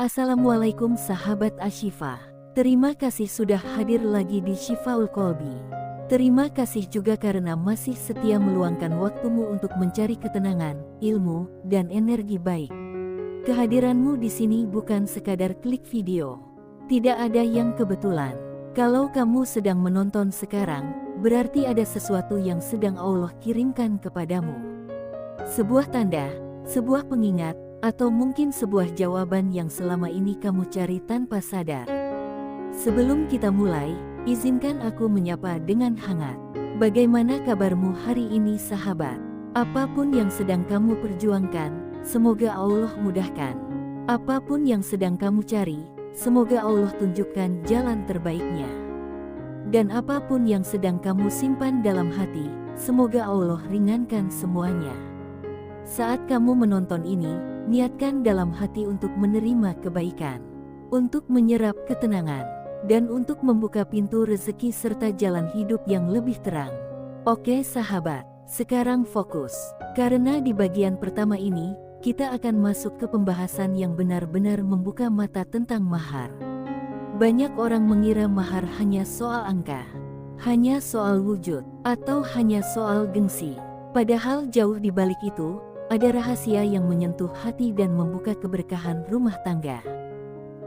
Assalamualaikum sahabat Ashifa. Terima kasih sudah hadir lagi di Shifaul Qalbi. Terima kasih juga karena masih setia meluangkan waktumu untuk mencari ketenangan, ilmu, dan energi baik. Kehadiranmu di sini bukan sekadar klik video. Tidak ada yang kebetulan. Kalau kamu sedang menonton sekarang, berarti ada sesuatu yang sedang Allah kirimkan kepadamu. Sebuah tanda, sebuah pengingat, atau mungkin sebuah jawaban yang selama ini kamu cari tanpa sadar. Sebelum kita mulai, izinkan aku menyapa dengan hangat. Bagaimana kabarmu hari ini sahabat? Apapun yang sedang kamu perjuangkan, semoga Allah mudahkan. Apapun yang sedang kamu cari, semoga Allah tunjukkan jalan terbaiknya. Dan apapun yang sedang kamu simpan dalam hati, semoga Allah ringankan semuanya. Saat kamu menonton ini, niatkan dalam hati untuk menerima kebaikan, untuk menyerap ketenangan, dan untuk membuka pintu rezeki serta jalan hidup yang lebih terang. Oke sahabat, sekarang fokus. Karena di bagian pertama ini, kita akan masuk ke pembahasan yang benar-benar membuka mata tentang mahar. Banyak orang mengira mahar hanya soal angka, hanya soal wujud, atau hanya soal gengsi. Padahal jauh di balik itu, ada rahasia yang menyentuh hati dan membuka keberkahan rumah tangga.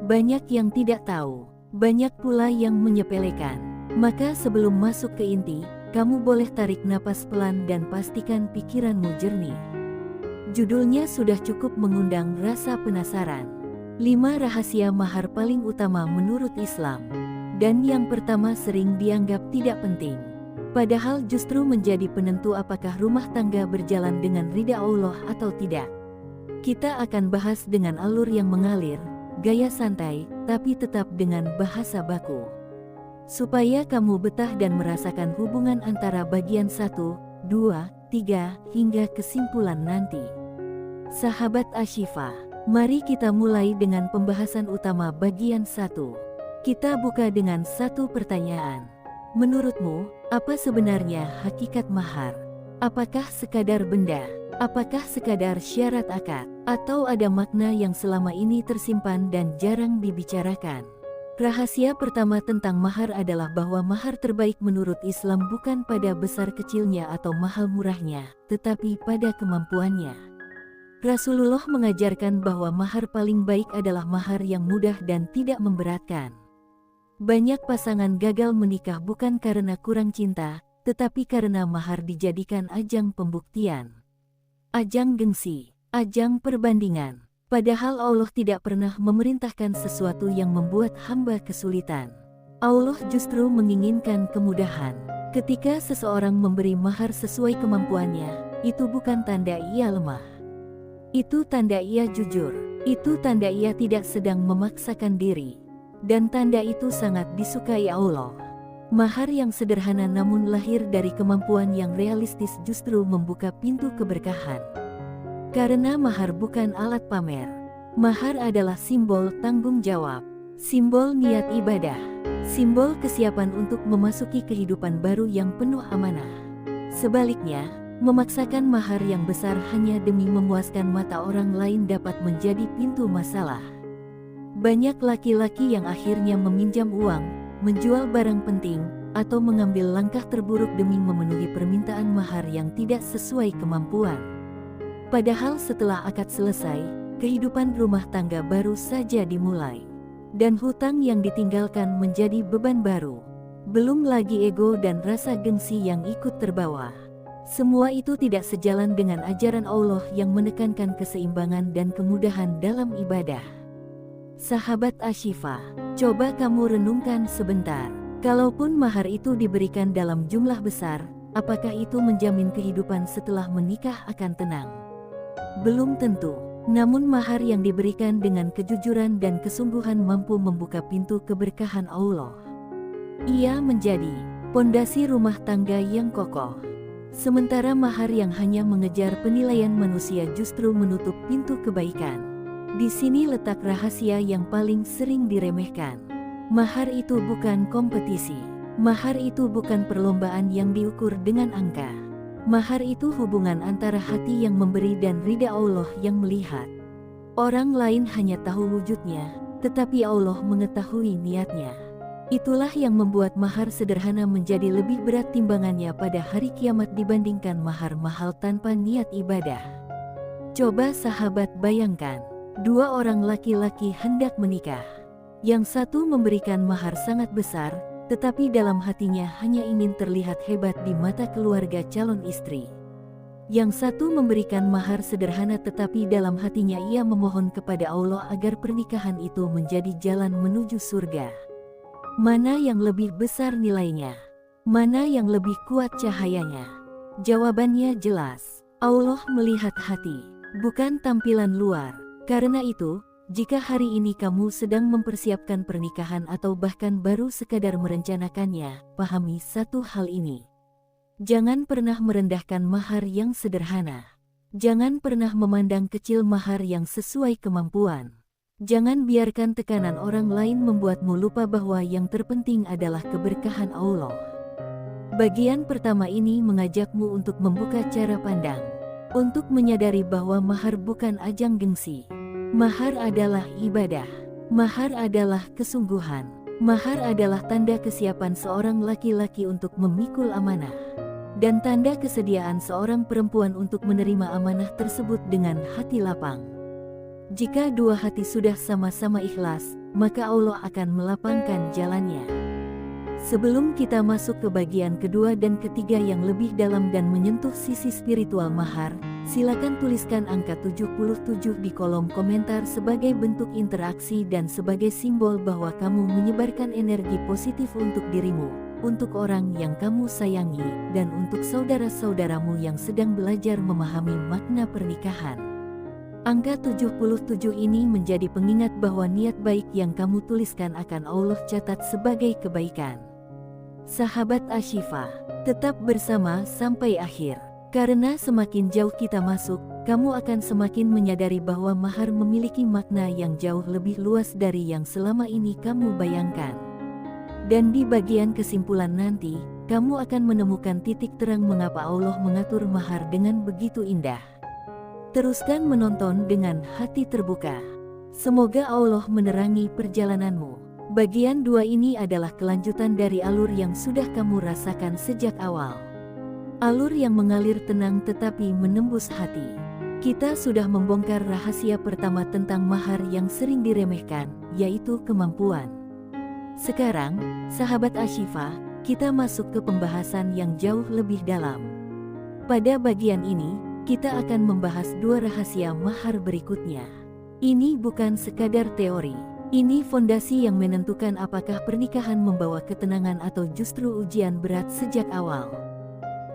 Banyak yang tidak tahu, banyak pula yang menyepelekan. Maka sebelum masuk ke inti, kamu boleh tarik napas pelan dan pastikan pikiranmu jernih. Judulnya sudah cukup mengundang rasa penasaran. 5 rahasia mahar paling utama menurut Islam. Dan yang pertama sering dianggap tidak penting. Padahal justru menjadi penentu apakah rumah tangga berjalan dengan ridha Allah atau tidak. Kita akan bahas dengan alur yang mengalir, gaya santai, tapi tetap dengan bahasa baku. Supaya kamu betah dan merasakan hubungan antara bagian 1, 2, 3, hingga kesimpulan nanti. Sahabat Ashifa, mari kita mulai dengan pembahasan utama bagian 1. Kita buka dengan satu pertanyaan. Menurutmu, apa sebenarnya hakikat mahar? Apakah sekadar benda? Apakah sekadar syarat akad? Atau ada makna yang selama ini tersimpan dan jarang dibicarakan? Rahasia pertama tentang mahar adalah bahwa mahar terbaik menurut Islam bukan pada besar kecilnya atau mahal murahnya, tetapi pada kemampuannya. Rasulullah mengajarkan bahwa mahar paling baik adalah mahar yang mudah dan tidak memberatkan. Banyak pasangan gagal menikah bukan karena kurang cinta, tetapi karena mahar dijadikan ajang pembuktian. Ajang gengsi, ajang perbandingan. Padahal Allah tidak pernah memerintahkan sesuatu yang membuat hamba kesulitan. Allah justru menginginkan kemudahan. Ketika seseorang memberi mahar sesuai kemampuannya, itu bukan tanda ia lemah. Itu tanda ia jujur. Itu tanda ia tidak sedang memaksakan diri. Dan tanda itu sangat disukai Allah. Mahar yang sederhana namun lahir dari kemampuan yang realistis justru membuka pintu keberkahan. Karena mahar bukan alat pamer. Mahar adalah simbol tanggung jawab, simbol niat ibadah, simbol kesiapan untuk memasuki kehidupan baru yang penuh amanah. Sebaliknya, memaksakan mahar yang besar hanya demi memuaskan mata orang lain dapat menjadi pintu masalah. Banyak laki-laki yang akhirnya meminjam uang, menjual barang penting, atau mengambil langkah terburuk demi memenuhi permintaan mahar yang tidak sesuai kemampuan. Padahal setelah akad selesai, kehidupan rumah tangga baru saja dimulai. Dan hutang yang ditinggalkan menjadi beban baru. Belum lagi ego dan rasa gengsi yang ikut terbawa. Semua itu tidak sejalan dengan ajaran Allah yang menekankan keseimbangan dan kemudahan dalam ibadah. Sahabat Ashifa, coba kamu renungkan sebentar. Kalaupun mahar itu diberikan dalam jumlah besar, apakah itu menjamin kehidupan setelah menikah akan tenang? Belum tentu. Namun mahar yang diberikan dengan kejujuran dan kesungguhan mampu membuka pintu keberkahan Allah. Ia menjadi pondasi rumah tangga yang kokoh. Sementara mahar yang hanya mengejar penilaian manusia justru menutup pintu kebaikan. Di sini letak rahasia yang paling sering diremehkan. Mahar itu bukan kompetisi. Mahar itu bukan perlombaan yang diukur dengan angka. Mahar itu hubungan antara hati yang memberi dan ridha Allah yang melihat. Orang lain hanya tahu wujudnya, tetapi Allah mengetahui niatnya. Itulah yang membuat mahar sederhana menjadi lebih berat timbangannya pada hari kiamat dibandingkan mahar mahal tanpa niat ibadah. Coba sahabat bayangkan, dua orang laki-laki hendak menikah. Yang satu memberikan mahar sangat besar, tetapi dalam hatinya hanya ingin terlihat hebat di mata keluarga calon istri. Yang satu memberikan mahar sederhana tetapi dalam hatinya ia memohon kepada Allah agar pernikahan itu menjadi jalan menuju surga. Mana yang lebih besar nilainya? Mana yang lebih kuat cahayanya? Jawabannya jelas. Allah melihat hati, bukan tampilan luar. Karena itu, jika hari ini kamu sedang mempersiapkan pernikahan atau bahkan baru sekadar merencanakannya, pahami satu hal ini. Jangan pernah merendahkan mahar yang sederhana. Jangan pernah memandang kecil mahar yang sesuai kemampuan. Jangan biarkan tekanan orang lain membuatmu lupa bahwa yang terpenting adalah keberkahan Allah. Bagian pertama ini mengajakmu untuk membuka cara pandang, untuk menyadari bahwa mahar bukan ajang gengsi. Mahar adalah ibadah. Mahar adalah kesungguhan. Mahar adalah tanda kesiapan seorang laki-laki untuk memikul amanah, dan tanda kesediaan seorang perempuan untuk menerima amanah tersebut dengan hati lapang. Jika dua hati sudah sama-sama ikhlas, maka Allah akan melapangkan jalannya. Sebelum kita masuk ke bagian kedua dan ketiga yang lebih dalam dan menyentuh sisi spiritual mahar, silakan tuliskan angka 77 di kolom komentar sebagai bentuk interaksi dan sebagai simbol bahwa kamu menyebarkan energi positif untuk dirimu, untuk orang yang kamu sayangi, dan untuk saudara-saudaramu yang sedang belajar memahami makna pernikahan. Angka 77 ini menjadi pengingat bahwa niat baik yang kamu tuliskan akan Allah catat sebagai kebaikan. Sahabat Ashifa, tetap bersama sampai akhir. Karena semakin jauh kita masuk, kamu akan semakin menyadari bahwa mahar memiliki makna yang jauh lebih luas dari yang selama ini kamu bayangkan. Dan di bagian kesimpulan nanti, kamu akan menemukan titik terang mengapa Allah mengatur mahar dengan begitu indah. Teruskan menonton dengan hati terbuka. Semoga Allah menerangi perjalananmu. Bagian 2 ini adalah kelanjutan dari alur yang sudah kamu rasakan sejak awal. Alur yang mengalir tenang tetapi menembus hati. Kita sudah membongkar rahasia pertama tentang mahar yang sering diremehkan, yaitu kemampuan. Sekarang, sahabat Ashifa, kita masuk ke pembahasan yang jauh lebih dalam. Pada bagian ini, kita akan membahas 2 rahasia mahar berikutnya. Ini bukan sekadar teori. Ini fondasi yang menentukan apakah pernikahan membawa ketenangan atau justru ujian berat sejak awal.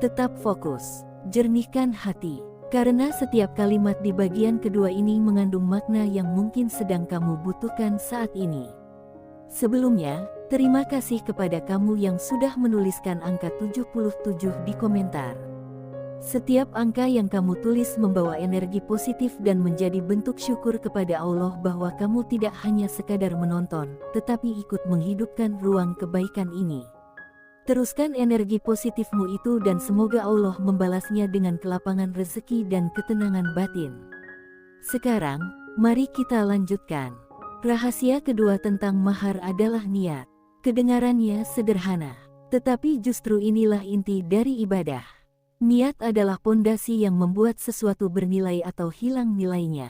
Tetap fokus, jernihkan hati, karena setiap kalimat di bagian kedua ini mengandung makna yang mungkin sedang kamu butuhkan saat ini. Sebelumnya, terima kasih kepada kamu yang sudah menuliskan angka 77 di komentar. Setiap angka yang kamu tulis membawa energi positif dan menjadi bentuk syukur kepada Allah bahwa kamu tidak hanya sekadar menonton, tetapi ikut menghidupkan ruang kebaikan ini. Teruskan energi positifmu itu dan semoga Allah membalasnya dengan kelapangan rezeki dan ketenangan batin. Sekarang, mari kita lanjutkan. Rahasia kedua tentang mahar adalah niat. Kedengarannya sederhana, tetapi justru inilah inti dari ibadah. Niat adalah pondasi yang membuat sesuatu bernilai atau hilang nilainya.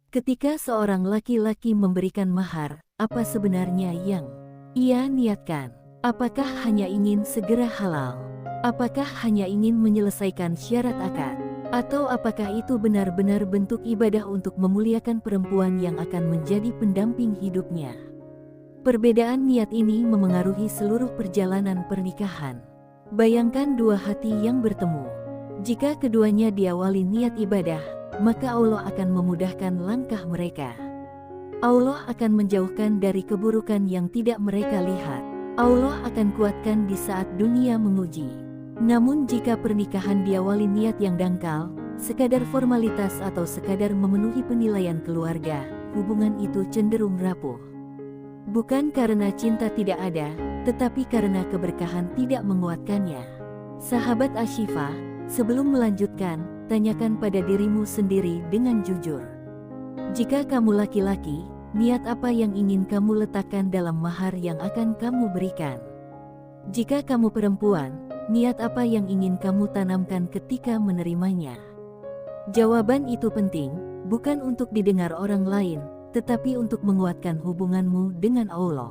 Ketika seorang laki-laki memberikan mahar, apa sebenarnya yang ia niatkan? Apakah hanya ingin segera halal? Apakah hanya ingin menyelesaikan syarat akad? Atau apakah itu benar-benar bentuk ibadah untuk memuliakan perempuan yang akan menjadi pendamping hidupnya? Perbedaan niat ini memengaruhi seluruh perjalanan pernikahan. Bayangkan 2 hati yang bertemu. Jika keduanya diawali niat ibadah, maka Allah akan memudahkan langkah mereka. Allah akan menjauhkan dari keburukan yang tidak mereka lihat. Allah akan kuatkan di saat dunia menguji. Namun jika pernikahan diawali niat yang dangkal, sekadar formalitas atau sekadar memenuhi penilaian keluarga, hubungan itu cenderung rapuh. Bukan karena cinta tidak ada, tetapi karena keberkahan tidak menguatkannya. Sahabat Ashifa, sebelum melanjutkan, tanyakan pada dirimu sendiri dengan jujur. Jika kamu laki-laki, niat apa yang ingin kamu letakkan dalam mahar yang akan kamu berikan? Jika kamu perempuan, niat apa yang ingin kamu tanamkan ketika menerimanya? Jawaban itu penting, bukan untuk didengar orang lain, tetapi untuk menguatkan hubunganmu dengan Allah.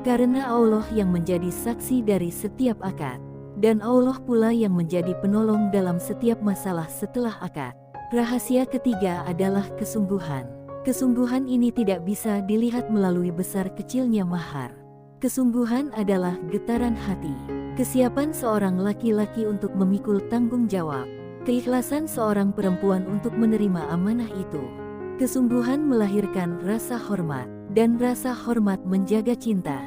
Karena Allah yang menjadi saksi dari setiap akad, dan Allah pula yang menjadi penolong dalam setiap masalah setelah akad. Rahasia ketiga adalah kesungguhan. Kesungguhan ini tidak bisa dilihat melalui besar kecilnya mahar. Kesungguhan adalah getaran hati, kesiapan seorang laki-laki untuk memikul tanggung jawab, keikhlasan seorang perempuan untuk menerima amanah itu. Kesungguhan melahirkan rasa hormat, dan rasa hormat menjaga cinta.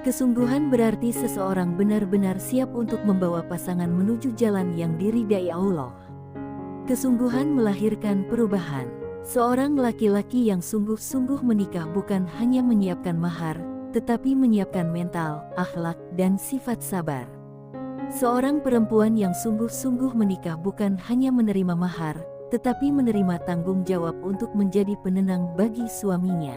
Kesungguhan berarti seseorang benar-benar siap untuk membawa pasangan menuju jalan yang diridai Allah. Kesungguhan melahirkan perubahan. Seorang laki-laki yang sungguh-sungguh menikah bukan hanya menyiapkan mahar, tetapi menyiapkan mental, akhlak, dan sifat sabar. Seorang perempuan yang sungguh-sungguh menikah bukan hanya menerima mahar, tetapi menerima tanggung jawab untuk menjadi penenang bagi suaminya.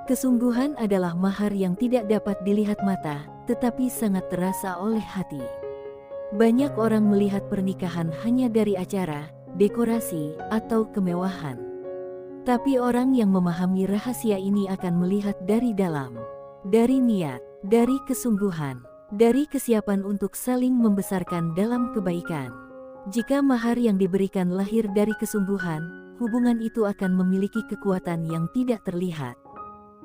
Kesungguhan adalah mahar yang tidak dapat dilihat mata, tetapi sangat terasa oleh hati. Banyak orang melihat pernikahan hanya dari acara, dekorasi, atau kemewahan. Tapi orang yang memahami rahasia ini akan melihat dari dalam, dari niat, dari kesungguhan, dari kesiapan untuk saling membesarkan dalam kebaikan. Jika mahar yang diberikan lahir dari kesungguhan, hubungan itu akan memiliki kekuatan yang tidak terlihat.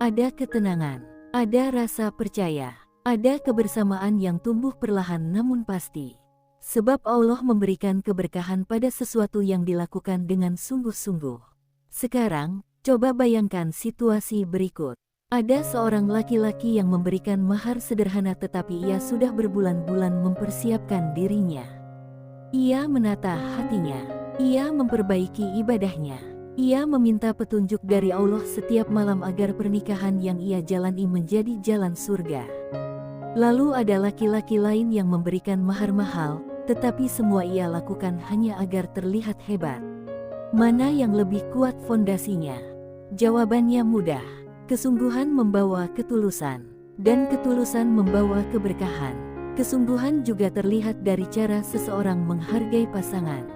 Ada ketenangan, ada rasa percaya, ada kebersamaan yang tumbuh perlahan namun pasti. Sebab Allah memberikan keberkahan pada sesuatu yang dilakukan dengan sungguh-sungguh. Sekarang, coba bayangkan situasi berikut. Ada seorang laki-laki yang memberikan mahar sederhana tetapi ia sudah berbulan-bulan mempersiapkan dirinya. Ia menata hatinya, ia memperbaiki ibadahnya, ia meminta petunjuk dari Allah setiap malam agar pernikahan yang ia jalani menjadi jalan surga. Lalu ada laki-laki lain yang memberikan mahar mahal, tetapi semua ia lakukan hanya agar terlihat hebat. Mana yang lebih kuat fondasinya? Jawabannya mudah. Kesungguhan membawa ketulusan, dan ketulusan membawa keberkahan. Kesungguhan juga terlihat dari cara seseorang menghargai pasangan.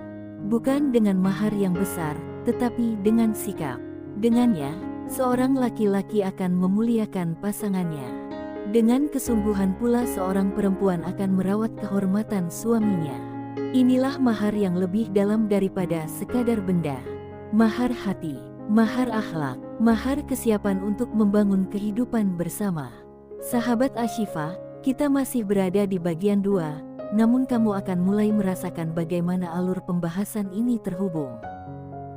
Bukan dengan mahar yang besar, tetapi dengan sikap. Dengannya, seorang laki-laki akan memuliakan pasangannya. Dengan kesungguhan pula seorang perempuan akan merawat kehormatan suaminya. Inilah mahar yang lebih dalam daripada sekadar benda. Mahar hati, mahar akhlak, mahar kesiapan untuk membangun kehidupan bersama. Sahabat Ashifa, kita masih berada di bagian 2, namun kamu akan mulai merasakan bagaimana alur pembahasan ini terhubung.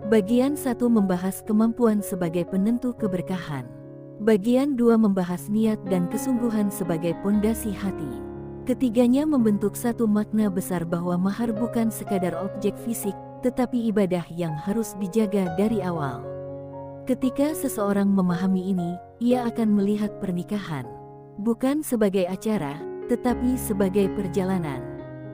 Bagian 1 membahas kemampuan sebagai penentu keberkahan. Bagian 2 membahas niat dan kesungguhan sebagai pondasi hati. Ketiganya membentuk satu makna besar bahwa mahar bukan sekadar objek fisik, tetapi ibadah yang harus dijaga dari awal. Ketika seseorang memahami ini, ia akan melihat pernikahan bukan sebagai acara, tetapi sebagai perjalanan.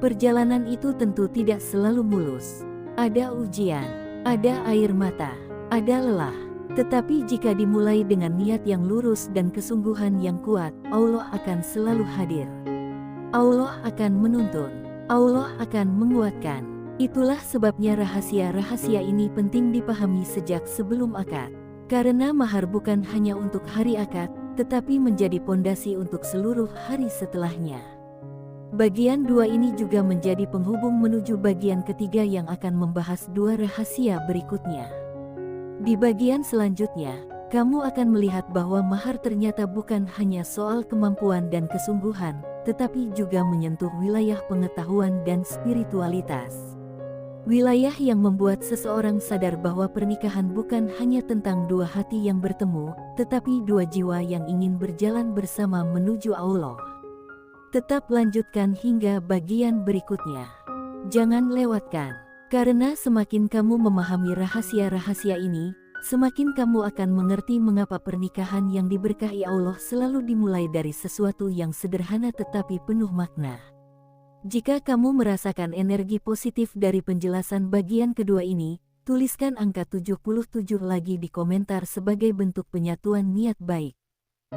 Perjalanan itu tentu tidak selalu mulus. Ada ujian, ada air mata, ada lelah. Tetapi jika dimulai dengan niat yang lurus dan kesungguhan yang kuat, Allah akan selalu hadir. Allah akan menuntun, Allah akan menguatkan. Itulah sebabnya rahasia-rahasia ini penting dipahami sejak sebelum akad. Karena mahar bukan hanya untuk hari akad, tetapi menjadi pondasi untuk seluruh hari setelahnya. Bagian 2 ini juga menjadi penghubung menuju bagian ketiga yang akan membahas 2 rahasia berikutnya. Di bagian selanjutnya, kamu akan melihat bahwa mahar ternyata bukan hanya soal kemampuan dan kesungguhan, tetapi juga menyentuh wilayah pengetahuan dan spiritualitas. Wilayah yang membuat seseorang sadar bahwa pernikahan bukan hanya tentang 2 hati yang bertemu, tetapi 2 jiwa yang ingin berjalan bersama menuju Allah. Tetap lanjutkan hingga bagian berikutnya. Jangan lewatkan, karena semakin kamu memahami rahasia-rahasia ini, semakin kamu akan mengerti mengapa pernikahan yang diberkahi Allah selalu dimulai dari sesuatu yang sederhana tetapi penuh makna. Jika kamu merasakan energi positif dari penjelasan bagian kedua ini, Tuliskan angka 77 lagi di komentar sebagai bentuk penyatuan niat baik.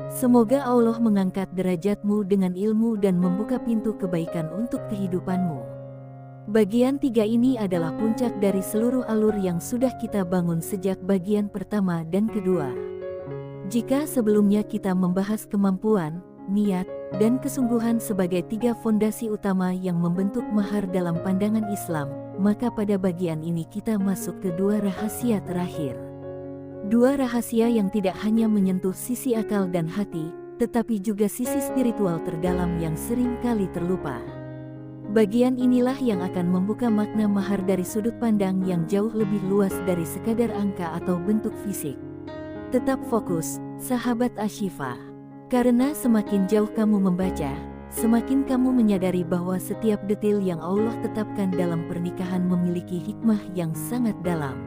Semoga Allah mengangkat derajatmu dengan ilmu dan membuka pintu kebaikan untuk kehidupanmu. Bagian 3 ini adalah puncak dari seluruh alur yang sudah kita bangun sejak bagian pertama dan kedua. Jika sebelumnya kita membahas kemampuan, niat, dan kesungguhan sebagai 3 fondasi utama yang membentuk mahar dalam pandangan Islam, maka pada bagian ini kita masuk ke 2 rahasia terakhir. 2 rahasia yang tidak hanya menyentuh sisi akal dan hati, tetapi juga sisi spiritual terdalam yang sering kali terlupa. Bagian inilah yang akan membuka makna mahar dari sudut pandang yang jauh lebih luas dari sekadar angka atau bentuk fisik. Tetap fokus, sahabat Ashifa. Karena semakin jauh kamu membaca, semakin kamu menyadari bahwa setiap detil yang Allah tetapkan dalam pernikahan memiliki hikmah yang sangat dalam.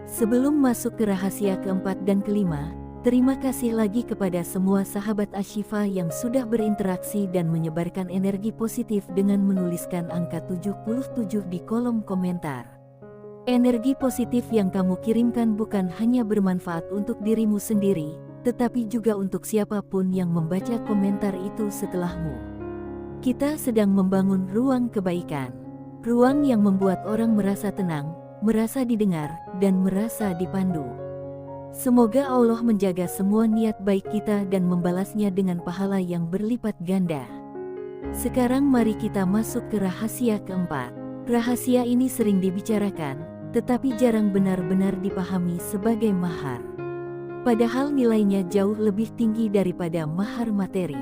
Sebelum masuk ke rahasia keempat dan kelima, terima kasih lagi kepada semua sahabat Ashifa yang sudah berinteraksi dan menyebarkan energi positif dengan menuliskan angka 77 di kolom komentar. Energi positif yang kamu kirimkan bukan hanya bermanfaat untuk dirimu sendiri, tetapi juga untuk siapapun yang membaca komentar itu setelahmu. Kita sedang membangun ruang kebaikan. Ruang yang membuat orang merasa tenang, merasa didengar, dan merasa dipandu. Semoga Allah menjaga semua niat baik kita dan membalasnya dengan pahala yang berlipat ganda. Sekarang mari kita masuk ke rahasia keempat. Rahasia ini sering dibicarakan, tetapi jarang benar-benar dipahami sebagai mahar. Padahal nilainya jauh lebih tinggi daripada mahar materi.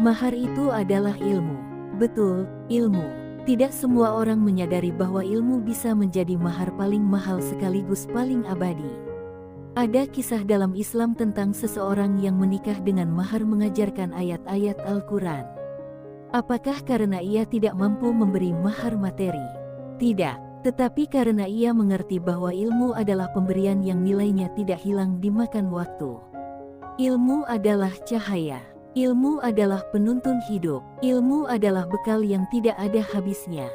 Mahar itu adalah ilmu. Betul, ilmu. Tidak semua orang menyadari bahwa ilmu bisa menjadi mahar paling mahal sekaligus paling abadi. Ada kisah dalam Islam tentang seseorang yang menikah dengan mahar mengajarkan ayat-ayat Al-Quran. Apakah karena ia tidak mampu memberi mahar materi? Tidak, tetapi karena ia mengerti bahwa ilmu adalah pemberian yang nilainya tidak hilang dimakan waktu. Ilmu adalah cahaya. Ilmu adalah penuntun hidup. Ilmu adalah bekal yang tidak ada habisnya.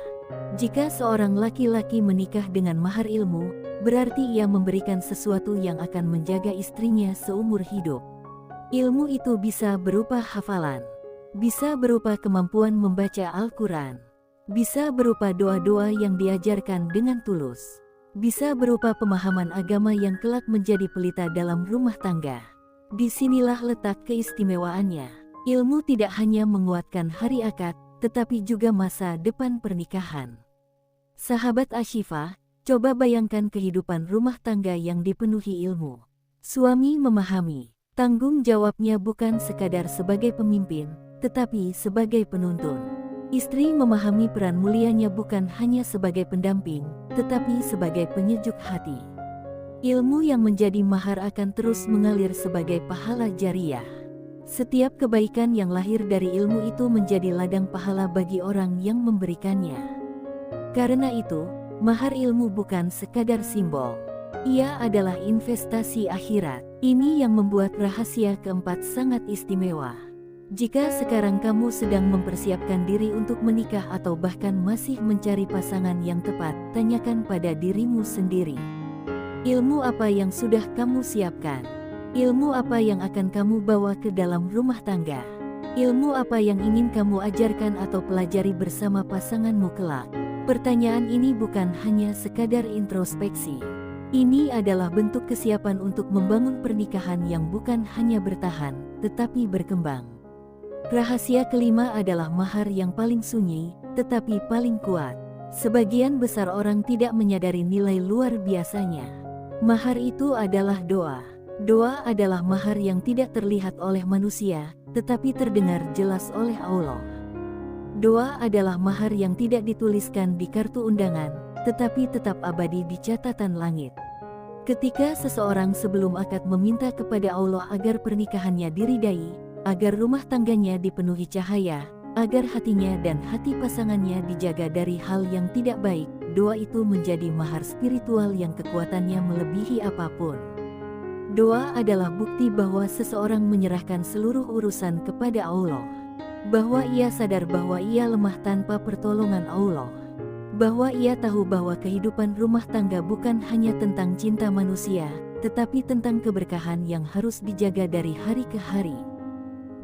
Jika seorang laki-laki menikah dengan mahar ilmu, berarti ia memberikan sesuatu yang akan menjaga istrinya seumur hidup. Ilmu itu bisa berupa hafalan, bisa berupa kemampuan membaca Al-Quran, bisa berupa doa-doa yang diajarkan dengan tulus, bisa berupa pemahaman agama yang kelak menjadi pelita dalam rumah tangga. Disinilah letak keistimewaannya. Ilmu tidak hanya menguatkan hari akad, tetapi juga masa depan pernikahan. Sahabat Ashifa, coba bayangkan kehidupan rumah tangga yang dipenuhi ilmu. Suami memahami, tanggung jawabnya bukan sekadar sebagai pemimpin, tetapi sebagai penuntun. Istri memahami peran mulianya bukan hanya sebagai pendamping, tetapi sebagai penyejuk hati. Ilmu yang menjadi mahar akan terus mengalir sebagai pahala jariah. Setiap kebaikan yang lahir dari ilmu itu menjadi ladang pahala bagi orang yang memberikannya. Karena itu, mahar ilmu bukan sekadar simbol. Ia adalah investasi akhirat. Ini yang membuat rahasia keempat sangat istimewa. Jika sekarang kamu sedang mempersiapkan diri untuk menikah atau bahkan masih mencari pasangan yang tepat, tanyakan pada dirimu sendiri. Ilmu apa yang sudah kamu siapkan? Ilmu apa yang akan kamu bawa ke dalam rumah tangga? Ilmu apa yang ingin kamu ajarkan atau pelajari bersama pasanganmu kelak? Pertanyaan ini bukan hanya sekadar introspeksi. Ini adalah bentuk kesiapan untuk membangun pernikahan yang bukan hanya bertahan, tetapi berkembang. Rahasia kelima adalah mahar yang paling sunyi, tetapi paling kuat. Sebagian besar orang tidak menyadari nilai luar biasanya. Mahar itu adalah doa. Doa adalah mahar yang tidak terlihat oleh manusia, tetapi terdengar jelas oleh Allah. Doa adalah mahar yang tidak dituliskan di kartu undangan, tetapi tetap abadi di catatan langit. Ketika seseorang sebelum akad meminta kepada Allah agar pernikahannya diridai, agar rumah tangganya dipenuhi cahaya, agar hatinya dan hati pasangannya dijaga dari hal yang tidak baik, doa itu menjadi mahar spiritual yang kekuatannya melebihi apapun. Doa adalah bukti bahwa seseorang menyerahkan seluruh urusan kepada Allah, bahwa ia sadar bahwa ia lemah tanpa pertolongan Allah, Bahwa ia tahu bahwa kehidupan rumah tangga bukan hanya tentang cinta manusia, tetapi tentang keberkahan yang harus dijaga dari hari ke hari.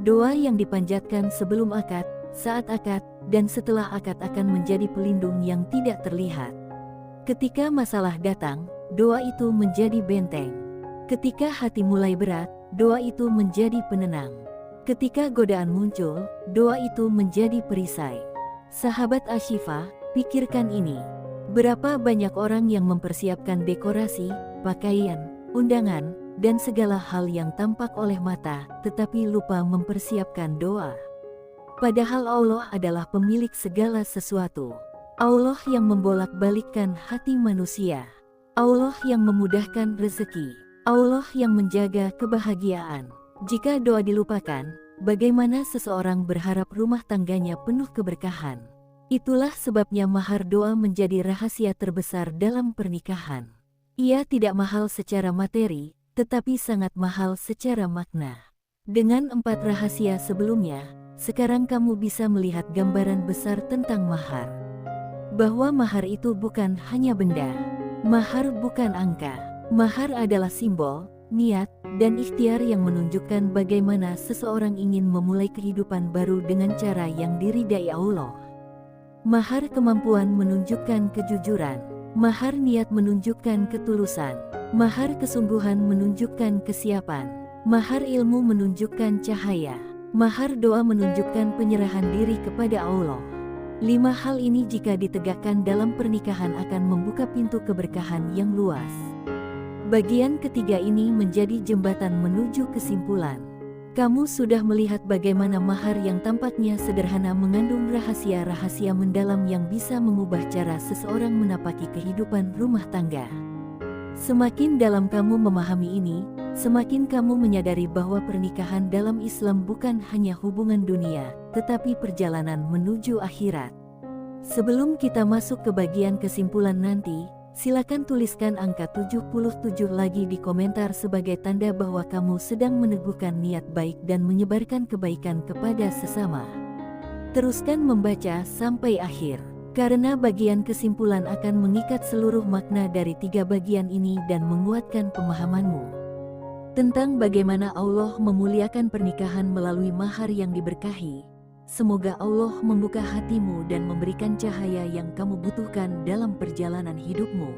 Doa yang dipanjatkan sebelum akad, saat akad, dan setelah akad akan menjadi pelindung yang tidak terlihat. Ketika masalah datang, doa itu menjadi benteng. Ketika hati mulai berat, doa itu menjadi penenang. Ketika godaan muncul, doa itu menjadi perisai. Sahabat Ashifa, pikirkan ini. Berapa banyak orang yang mempersiapkan dekorasi, pakaian, undangan, dan segala hal yang tampak oleh mata, tetapi lupa mempersiapkan doa. Padahal Allah adalah pemilik segala sesuatu. Allah yang membolak-balikkan hati manusia. Allah yang memudahkan rezeki. Allah yang menjaga kebahagiaan. Jika doa dilupakan, bagaimana seseorang berharap rumah tangganya penuh keberkahan? Itulah sebabnya mahar doa menjadi rahasia terbesar dalam pernikahan. Ia tidak mahal secara materi, tetapi sangat mahal secara makna. Dengan 4 rahasia sebelumnya, sekarang kamu bisa melihat gambaran besar tentang mahar. Bahwa mahar itu bukan hanya benda. Mahar bukan angka. Mahar adalah simbol, niat, dan ikhtiar yang menunjukkan bagaimana seseorang ingin memulai kehidupan baru dengan cara yang diridai Allah. Mahar kemampuan menunjukkan kejujuran. Mahar niat menunjukkan ketulusan. Mahar kesungguhan menunjukkan kesiapan. Mahar ilmu menunjukkan cahaya. Mahar doa menunjukkan penyerahan diri kepada Allah. 5 hal ini jika ditegakkan dalam pernikahan akan membuka pintu keberkahan yang luas. Bagian ketiga ini menjadi jembatan menuju kesimpulan. Kamu sudah melihat bagaimana mahar yang tampaknya sederhana mengandung rahasia-rahasia mendalam yang bisa mengubah cara seseorang menapaki kehidupan rumah tangga. Semakin dalam kamu memahami ini, semakin kamu menyadari bahwa pernikahan dalam Islam bukan hanya hubungan dunia, tetapi perjalanan menuju akhirat. Sebelum kita masuk ke bagian kesimpulan nanti, silakan tuliskan angka 77 lagi di komentar sebagai tanda bahwa kamu sedang meneguhkan niat baik dan menyebarkan kebaikan kepada sesama. Teruskan membaca sampai akhir, karena bagian kesimpulan akan mengikat seluruh makna dari 3 bagian ini dan menguatkan pemahamanmu tentang bagaimana Allah memuliakan pernikahan melalui mahar yang diberkahi. Semoga Allah membuka hatimu dan memberikan cahaya yang kamu butuhkan dalam perjalanan hidupmu.